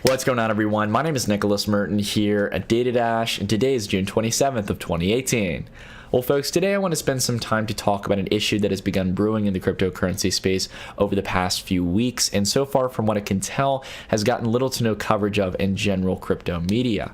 What's going on, everyone? My name is Nicholas Merton here at DataDash, and today is June 27th of 2018. Well, folks, today I want to spend some time to talk about an issue that has begun brewing in the cryptocurrency space over the past few weeks, and so far, from what I can tell, has gotten little to no coverage of in general crypto media.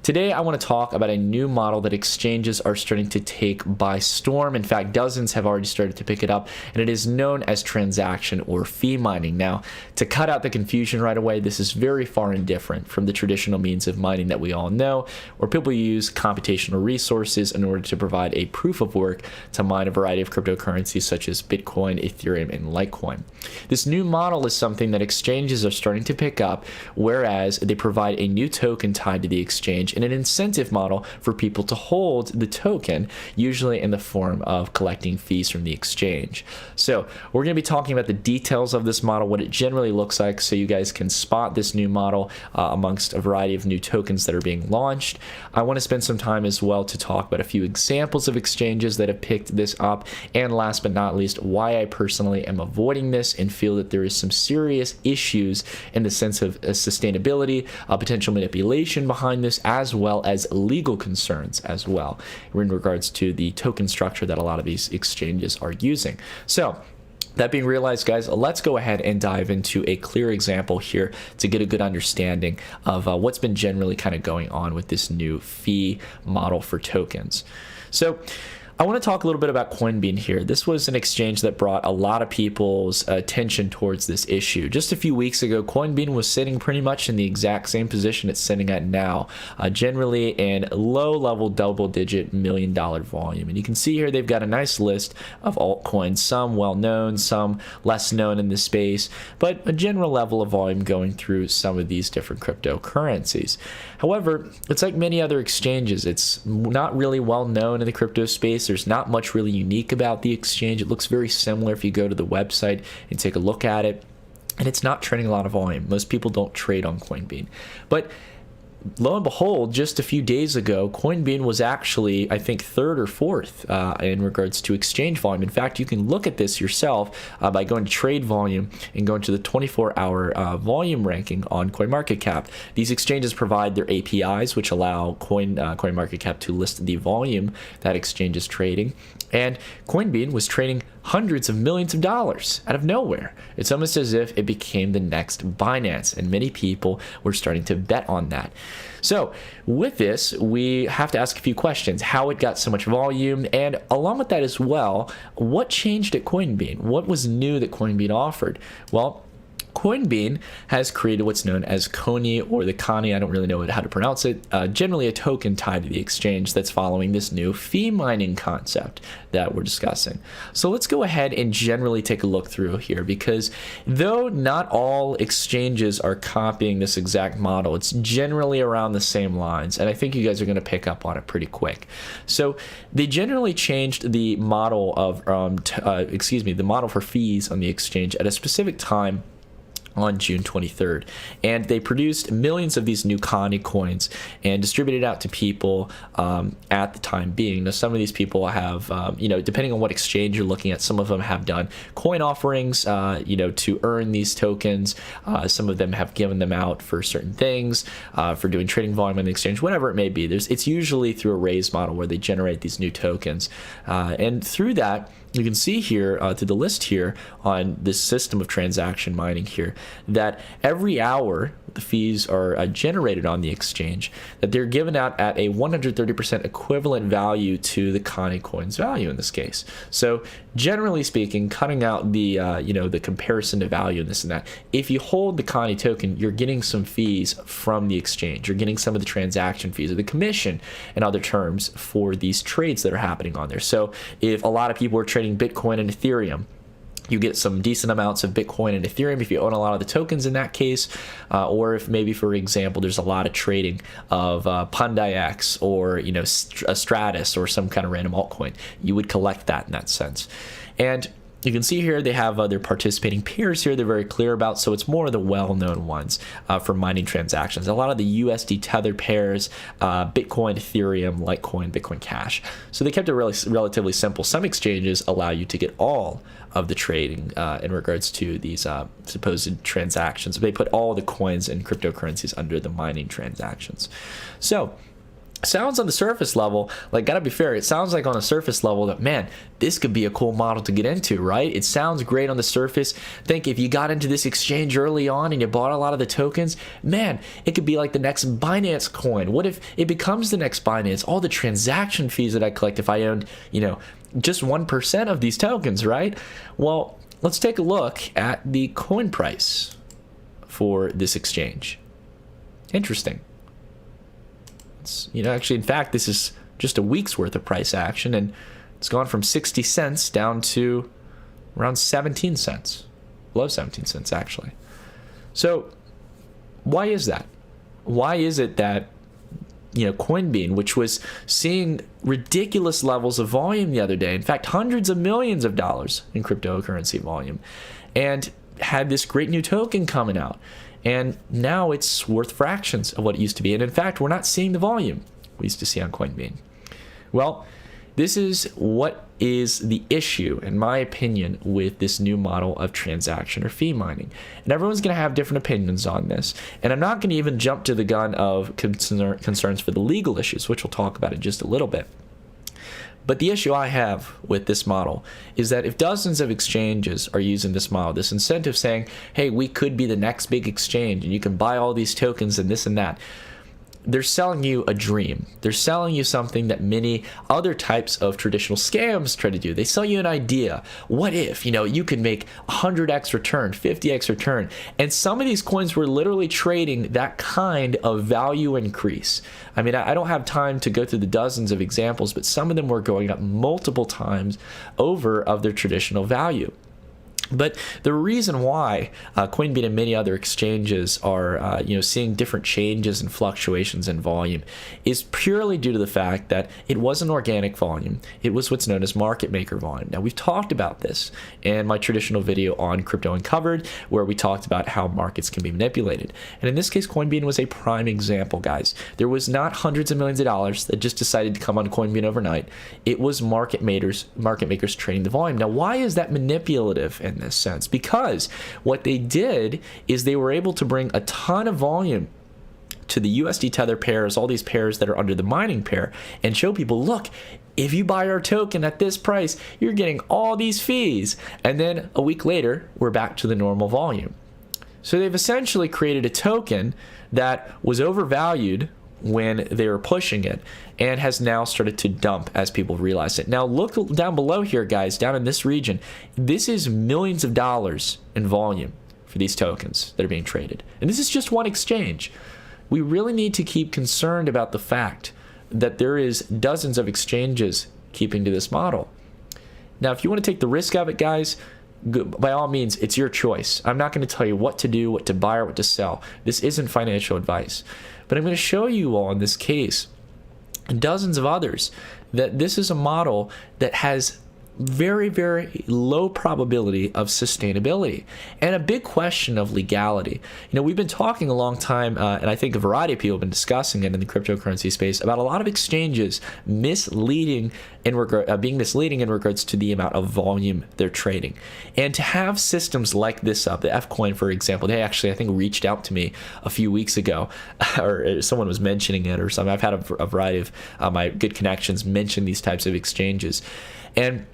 Today, I want to talk about a new model that exchanges are starting to take by storm. In fact, dozens have already started to pick it up, and it is known as transaction or fee mining. Now, to cut out the confusion right away, this is very far and different from the traditional means of mining that we all know, where people use computational resources in order to provide a proof of work to mine a variety of cryptocurrencies such as Bitcoin, Ethereum, and Litecoin. This new model is something that exchanges are starting to pick up, whereas they provide a new token tied to the exchange and an incentive model for people to hold the token, usually in the form of collecting fees from the exchange. So we're going to be talking about the details of this model, what it generally looks like, so you guys can spot this new model amongst a variety of new tokens that are being launched. I want to spend some time as well to talk about a few examples of exchanges that have picked this up, and last but not least, why I personally am avoiding this and feel that there is some serious issues in the sense of sustainability, potential manipulation behind this, as well as legal concerns as well in regards to the token structure that a lot of these exchanges are using. So that being realized, guys, let's go ahead and dive into a clear example here to get a good understanding of what's been generally kind of going on with this new fee model for tokens. So I want to talk a little bit about Coinbean here. This was an exchange that brought a lot of people's attention towards this issue. Just a few weeks ago, Coinbean was sitting pretty much in the exact same position it's sitting at now, generally in low-level double-digit million-dollar volume. And you can see here they've got a nice list of altcoins, some well-known, some less known in the space, but a general level of volume going through some of these different cryptocurrencies. However, it's like many other exchanges. It's not really well-known in the crypto space. There's not much really unique about the exchange. It looks very similar if you go to the website and take a look at it. And it's not trading a lot of volume. Most people don't trade on Coinbean. But lo and behold, just a few days ago, Coinbean was actually, I think, third or fourth in regards to exchange volume. In fact, you can look at this yourself by going to trade volume and going to the 24-hour volume ranking on CoinMarketCap. These exchanges provide their APIs, which allow CoinMarketCap to list the volume that exchange is trading. And Coinbean was trading hundreds of millions of dollars out of nowhere. It's almost as if it became the next Binance, and many people were starting to bet on that. So with this, we have to ask a few questions: how it got so much volume, and along with that as well, what changed at Coinbean? What was new that Coinbean offered? Well, Coinbean has created what's known as Coney, or the Coney, I don't really know how to pronounce it, generally a token tied to the exchange that's following this new fee mining concept that we're discussing. So let's go ahead and generally take a look through here, because though not all exchanges are copying this exact model, it's generally around the same lines, and I think you guys are going to pick up on it pretty quick. So they generally changed the model of, the model for fees on the exchange at a specific time on June 23rd, and they produced millions of these new Coney coins and distributed out to people at the time being. Now, some of these people have, depending on what exchange you're looking at, some of them have done coin offerings, to earn these tokens. Some of them have given them out for certain things, for doing trading volume on the exchange, whatever it may be. It's usually through a raise model where they generate these new tokens, and through that, you can see here to the list here on this system of transaction mining here that every hour the fees are generated on the exchange, that they're given out at a 130% equivalent value to the Coney coin's value in this case. So generally speaking, cutting out the the comparison to value and this and that, if you hold the Coney token, you're getting some fees from the exchange. You're getting some of the transaction fees or the commission in other terms for these trades that are happening on there. So if a lot of people are trading Bitcoin and Ethereum, you get some decent amounts of Bitcoin and Ethereum if you own a lot of the tokens in that case, or if maybe, for example, there's a lot of trading of Panda-X or a Stratus or some kind of random altcoin, you would collect that in that sense. And you can see here they have their participating peers here they're very clear about, so it's more of the well-known ones for mining transactions. A lot of the USD tethered pairs, Bitcoin, Ethereum, Litecoin, Bitcoin Cash. So they kept it relatively simple. Some exchanges allow you to get all of the trading in regards to these supposed transactions. They put all the coins and cryptocurrencies under the mining transactions. So sounds on the surface level, like, gotta be fair, it sounds like on a surface level that, man, this could be a cool model to get into, right? It sounds great on the surface. Think if you got into this exchange early on and you bought a lot of the tokens, man, it could be like the next Binance coin. What if it becomes the next Binance? All the transaction fees that I collect if I owned, just 1% of these tokens, right? Well, let's take a look at the coin price for this exchange. Interesting. Actually, in fact, this is just a week's worth of price action, and it's gone from 60 cents down to around 17 cents, below 17 cents actually. So why is that? Why is it that Coinbean, which was seeing ridiculous levels of volume the other day, in fact hundreds of millions of dollars in cryptocurrency volume, and had this great new token coming out, and now it's worth fractions of what it used to be, and in fact we're not seeing the volume we used to see on Coinbean? Well, this is what is the issue, in my opinion, with this new model of transaction or fee mining. And everyone's going to have different opinions on this. And I'm not going to even jump to the gun of concerns for the legal issues, which we'll talk about in just a little bit. But the issue I have with this model is that if dozens of exchanges are using this model, this incentive saying, hey, we could be the next big exchange and you can buy all these tokens and this and that, they're selling you a dream. They're selling you something that many other types of traditional scams try to do. They sell you an idea. What if, you could make 100x return, 50x return? And some of these coins were literally trading that kind of value increase. I mean, I don't have time to go through the dozens of examples, but some of them were going up multiple times over of their traditional value. But the reason why Coinbean and many other exchanges are seeing different changes and fluctuations in volume is purely due to the fact that it wasn't organic volume. It was what's known as market maker volume. Now, we've talked about this in my traditional video on Crypto Uncovered, where we talked about how markets can be manipulated. And in this case, Coinbean was a prime example, guys. There was not hundreds of millions of dollars that just decided to come on Coinbean overnight. It was market makers trading the volume. Now, why is that manipulative in this sense? Because what they did is they were able to bring a ton of volume to the USD tether pairs, all these pairs that are under the mining pair, and show people, look, if you buy our token at this price, you're getting all these fees. And then a week later, we're back to the normal volume. So they've essentially created a token that was overvalued when they were pushing it and has now started to dump as people realize it. Now look down below here, guys, down in this region. This is millions of dollars in volume for these tokens that are being traded. And this is just one exchange. We really need to keep concerned about the fact that there is dozens of exchanges keeping to this model. Now, if you want to take the risk of it, guys, by all means, it's your choice. I'm not going to tell you what to do, what to buy, or what to sell. This isn't financial advice. But I'm going to show you all in this case, and dozens of others, that this is a model that has very, very low probability of sustainability and a big question of legality. We've been talking a long time, and I think a variety of people have been discussing it in the cryptocurrency space about a lot of exchanges being misleading in regards to the amount of volume they're trading. And to have systems like this up, the Fcoin, for example, they actually, I think, reached out to me a few weeks ago, or someone was mentioning it or something. I've had a variety of my good connections mention these types of exchanges. And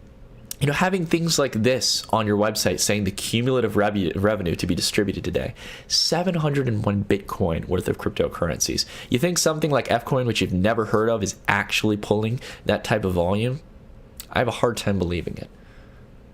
having things like this on your website saying the cumulative revenue to be distributed today, 701 Bitcoin worth of cryptocurrencies. You think something like Fcoin, which you've never heard of, is actually pulling that type of volume? I have a hard time believing it.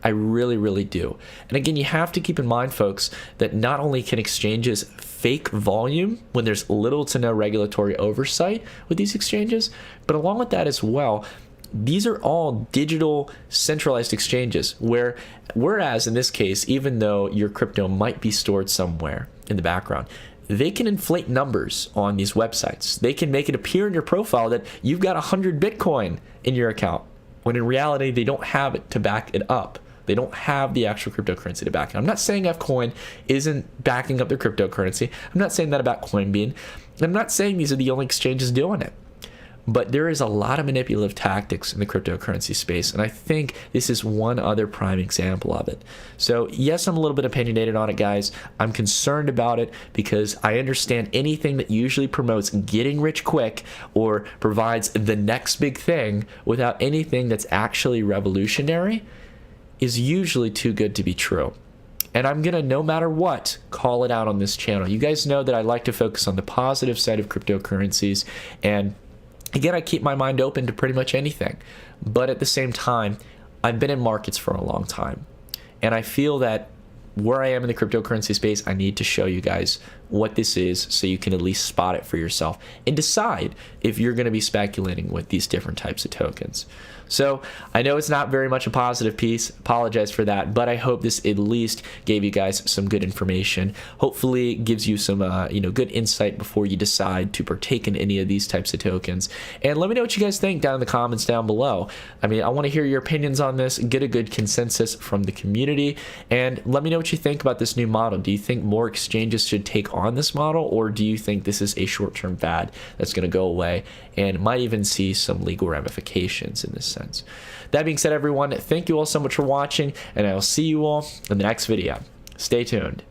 I really, really do. And again, you have to keep in mind, folks, that not only can exchanges fake volume when there's little to no regulatory oversight with these exchanges, but along with that as well, these are all digital centralized exchanges whereas in this case, even though your crypto might be stored somewhere in the background, they can inflate numbers on these websites. They can make it appear in your profile that you've got 100 Bitcoin in your account, when in reality, they don't have it to back it up. They don't have the actual cryptocurrency to back it. I'm not saying Fcoin isn't backing up their cryptocurrency. I'm not saying that about Coinbean. I'm not saying these are the only exchanges doing it. But there is a lot of manipulative tactics in the cryptocurrency space, and I think this is one other prime example of it. So yes, I'm a little bit opinionated on it, guys. I'm concerned about it because I understand anything that usually promotes getting rich quick or provides the next big thing without anything that's actually revolutionary is usually too good to be true. And I'm going to, no matter what, call it out on this channel. You guys know that I like to focus on the positive side of cryptocurrencies, and again, I keep my mind open to pretty much anything, but at the same time, I've been in markets for a long time, and I feel that where I am in the cryptocurrency space, I need to show you guys what this is so you can at least spot it for yourself and decide if you're going to be speculating with these different types of tokens. So I know it's not very much a positive piece, apologize for that, but I hope this at least gave you guys some good information. Hopefully it gives you some good insight before you decide to partake in any of these types of tokens. And let me know what you guys think down in the comments down below. I mean, I want to hear your opinions on this, get a good consensus from the community, and let me know what you think about this new model. Do you think more exchanges should take on this model, or do you think this is a short-term fad that's going to go away and might even see some legal ramifications in this sense? That being said, everyone, thank you all so much for watching, and I will see you all in the next video. Stay tuned.